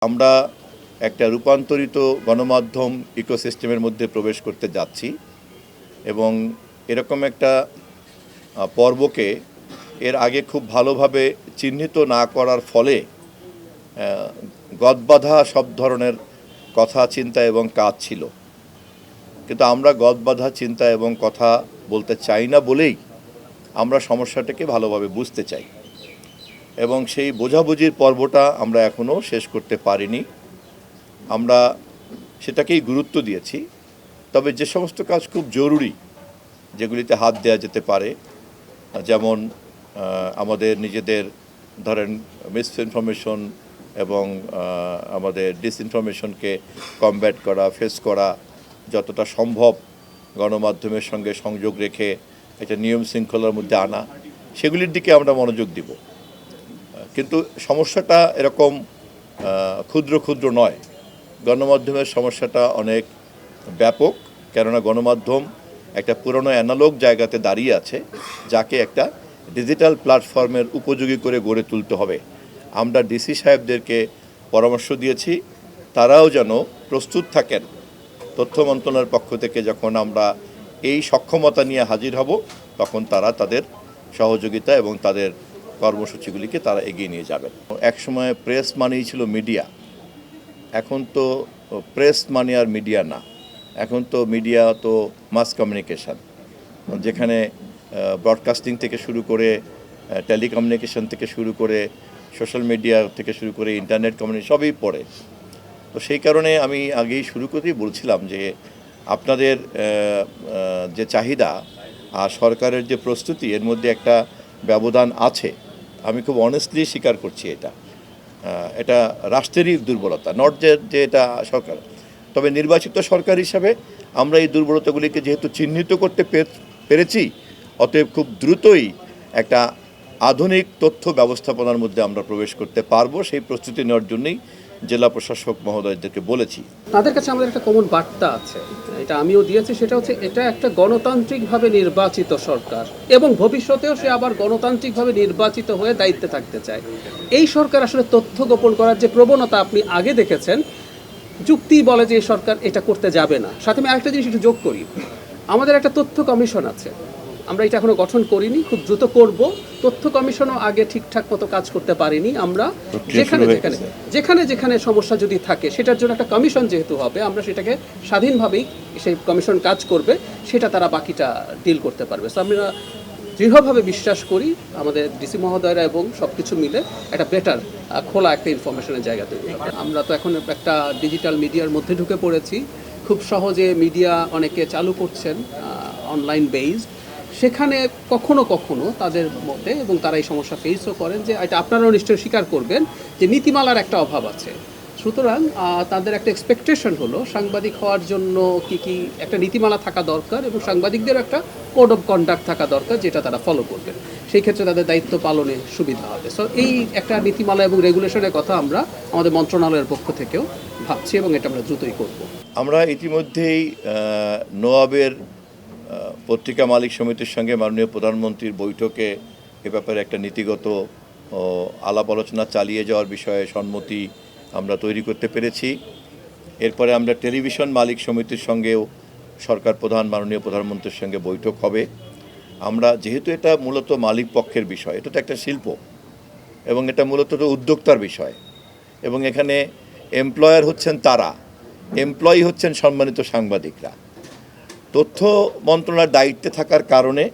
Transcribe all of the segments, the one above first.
আমরা একটা রূপান্তরিত গণমাধ্যম ইকোসিস্টেমের মধ্যে প্রবেশ করতে যাচ্ছি এবং এরকম একটা পর্বকে এর আগে খুব ভালোভাবে চিহ্নিত না করার ফলে গদবাঁধা সব ধরনের কথা চিন্তা এবং কাজ ছিল, কিন্তু আমরা গদবাঁধা চিন্তা এবং কথা বলতে চাই না বলেই আমরা সমস্যাটাকে ভালোভাবে বুঝতে চাই এবং সেই বোঝাবুঝির পর্বটা আমরা এখনও শেষ করতে পারিনি। আমরা সেটাকেই গুরুত্ব দিয়েছি, তবে যে সমস্ত কাজ খুব জরুরি, যেগুলিতে হাত দেওয়া যেতে পারে, যেমন আমাদের নিজেদের ধরেন মিসইনফরমেশন এবং আমাদের ডিসইনফরমেশনকে কমব্যাট করা, ফেস করা, যতটা সম্ভব গণমাধ্যমের সঙ্গে সংযোগ রেখে একটা নিয়ম শৃঙ্খলার মধ্যে আনা, সেগুলির দিকে আমরা মনোযোগ দিব। কিন্তু সমস্যাটা এরকম ক্ষুদ্র ক্ষুদ্র নয়, গণমাধ্যমের সমস্যাটা অনেক ব্যাপক, কেননা গণমাধ্যম একটা পুরনো অ্যানালগ জায়গাতে দাঁড়িয়ে আছে, যাকে একটা ডিজিটাল প্ল্যাটফর্মের উপযোগী করে গড়ে তুলতে হবে। আমরা ডিসি সাহেবদেরকে পরামর্শ দিয়েছি, তারাও যেন প্রস্তুত থাকেন তথ্য মন্ত্রণালয়ের পক্ষ থেকে যখন আমরা এই সক্ষমতা নিয়ে হাজির হব, তখন তারা তাদের সহযোগিতা এবং তাদের কর্মসূচিগুলিকে তারা এগিয়ে নিয়ে যাবেন। একসময় প্রেস মানেই ছিল মিডিয়া, এখন তো প্রেস মানে আর মিডিয়া না, এখন তো মিডিয়া তো মাস কমিউনিকেশান, যেখানে ব্রডকাস্টিং থেকে শুরু করে টেলিকমিউনিকেশন থেকে শুরু করে সোশ্যাল মিডিয়া থেকে শুরু করে ইন্টারনেট কমিউনিকেশন সবই পড়ে। তো সেই কারণে আমি আগেই শুরু করেই বলছিলাম যে আপনাদের যে চাহিদা আর সরকারের যে প্রস্তুতি, এর মধ্যে একটা ব্যবধান আছে। আমি খুব অনেস্টলি স্বীকার করছি, এটা রাষ্ট্রেরই দুর্বলতা, নট যে এটা সরকার। তবে নির্বাচিত সরকার হিসাবে আমরা এই দুর্বলতাগুলিকে যেহেতু চিহ্নিত করতে পেরেছি, অতএব খুব দ্রুতই একটা আধুনিক তথ্য ব্যবস্থাপনার মধ্যে আমরা প্রবেশ করতে পারবো। সেই প্রস্তুতি নেওয়ার জন্যই জেলা প্রশাসক মহোদয়দেরকে বলেছি। তাদের কাছে আমাদের একটা কমন বার্তা আছে, এটা আমিও দিয়েছি, সেটা হচ্ছে এটা একটা গণতান্ত্রিকভাবে নির্বাচিত সরকার এবং ভবিষ্যতেও সে আবার গণতান্ত্রিকভাবে নির্বাচিত হয়ে দায়িত্বে থাকতে চায়। এই সরকার আসলে তথ্য গোপন করার যে প্রবণতা আপনি আগে দেখেছেন, যুক্তি বলে যে এই সরকার এটা করতে যাবে না। সাথে আমি আরেকটা জিনিস একটু যোগ করি, আমাদের একটা তথ্য কমিশন আছে, আমরা এটা এখনো গঠন করিনি, খুব দ্রুত করব। তথ্য কমিশনও আগে ঠিকঠাক মতো কাজ করতে পারিনি। আমরা যেখানে যেখানে সমস্যা যদি থাকে, সেটার জন্য একটা কমিশন যেহেতু হবে, আমরা সেটাকে স্বাধীনভাবেই সেই কমিশন কাজ করবে, সেটা তারা বাকিটা ডিল করতে পারবে। সো আমরা দৃঢ়ভাবে বিশ্বাস করি আমাদের ডিসি মহোদয়রা এবং সব কিছু মিলে একটা বেটার খোলা একটা ইনফরমেশনের জায়গা তৈরি হবে। আমরা তো এখন একটা ডিজিটাল মিডিয়ার মধ্যে ঢুকে পড়েছি, খুব সহজে মিডিয়া অনেকে চালু করছেন অনলাইন বেসড, সেখানে কখনো কখনো তাদের মতে, এবং তারা এই সমস্যা ফেসও করেন, যে এটা আপনারাও নিশ্চয়ই স্বীকার করবেন যে নীতিমালার একটা অভাব আছে। সুতরাং তাদের একটা এক্সপেকটেশন হলো সাংবাদিক হওয়ার জন্য কি কি একটা নীতিমালা থাকা দরকার এবং সাংবাদিকদের একটা কোড অফ কন্ডাক্ট থাকা দরকার, যেটা তারা ফলো করবেন। সেই ক্ষেত্রে তাদের দায়িত্ব পালনে সুবিধা হবে। সো এই একটা নীতিমালা এবং রেগুলেশনের কথা আমরা আমাদের মন্ত্রণালয়ের পক্ষ থেকেও ভাবছি এবং এটা আমরা দ্রুতই করব। আমরা ইতিমধ্যেই নোয়াবের পত্রিকা মালিক সমিতির সঙ্গে মাননীয় প্রধানমন্ত্রীর বৈঠকে এ ব্যাপারে একটা নীতিগত আলাপ আলোচনা চালিয়ে যাওয়ার বিষয়ে সম্মতি আমরা তৈরি করতে পেরেছি। এরপরে আমরা টেলিভিশন মালিক সমিতির সঙ্গেও সরকার প্রধান মাননীয় প্রধানমন্ত্রীর সঙ্গে বৈঠক হবে। আমরা যেহেতু এটা মূলত মালিক পক্ষের বিষয়, এটা তো একটা শিল্প এবং এটা মূলত তো উদ্যোক্তার বিষয়, এবং এখানে এমপ্লয়ার হচ্ছেন তারা, এমপ্লয়ি হচ্ছেন সম্মানিত সাংবাদিকরা। তথ্য মন্ত্রণালয়ের দায়িত্বে থাকার কারণে,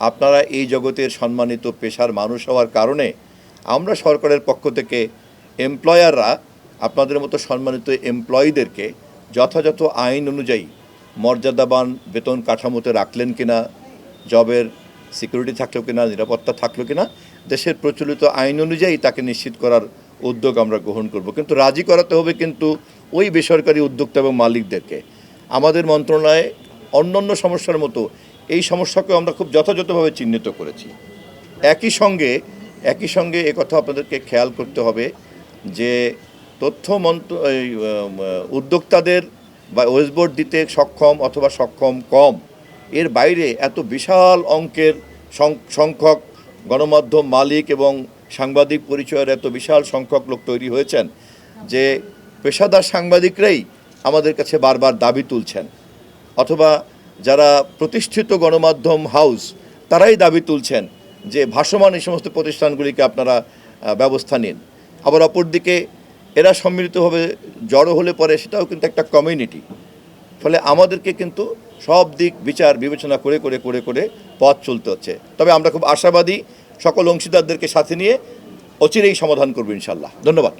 আপনারা এই জগতের সম্মানিত পেশার মানুষ হওয়ার কারণে, আমরা সরকারের পক্ষ থেকে এমপ্লয়াররা আপনাদের মতো সম্মানিত এমপ্লয়ীদেরকে যথাযথ আইন অনুযায়ী মর্যাদাবান বেতন কাঠামোতে রাখলেন কিনা, জবের সিকিউরিটি থাকলো কিনা, নিরাপত্তা থাকলো কিনা, দেশের প্রচলিত আইন অনুযায়ী তাকে নিশ্চিত করার উদ্যোগ আমরা গ্রহণ করব। কিন্তু রাজি করাতে হবে কিন্তু ওই বেসরকারি উদ্যোক্তা এবং মালিকদেরকে। আমাদের মন্ত্রণালয়ে অন্যান্য সমস্যার মতো এই সমস্যাকেও আমরা খুব যথাযথভাবে চিহ্নিত করেছি। একই সঙ্গে একথা আপনাদেরকে খেয়াল করতে হবে যে তথ্য উদ্যোক্তাদের বা ওয়েস্টবোর্ড দিতে সক্ষম অথবা সক্ষম কম, এর বাইরে এত বিশাল অঙ্কের সংখ্যক গণমাধ্যম মালিক এবং সাংবাদিক পরিচয়ের এত বিশাল সংখ্যক লোক তৈরি হয়েছেন যে পেশাদার সাংবাদিকরাই আমাদের কাছে বারবার দাবি তুলছেন, অথবা যারা প্রতিষ্ঠিত গণমাধ্যম হাউস তারাই দাবি তুলছেন যে ভাসমান এই সমস্ত প্রতিষ্ঠানগুলিকে আপনারা ব্যবস্থা নিন। আবার অপরদিকে এরা সম্মিলিতভাবে জড়ো হলে পরে সেটাও কিন্তু একটা কমিউনিটি। ফলে আমাদেরকে কিন্তু সব দিক বিচার বিবেচনা করে করে করে করে পথ চলতে হচ্ছে। তবে আমরা খুব আশাবাদী সকল অংশীদারদেরকে সাথে নিয়ে অচিরেই সমাধান করব ইনশাল্লাহ। ধন্যবাদ।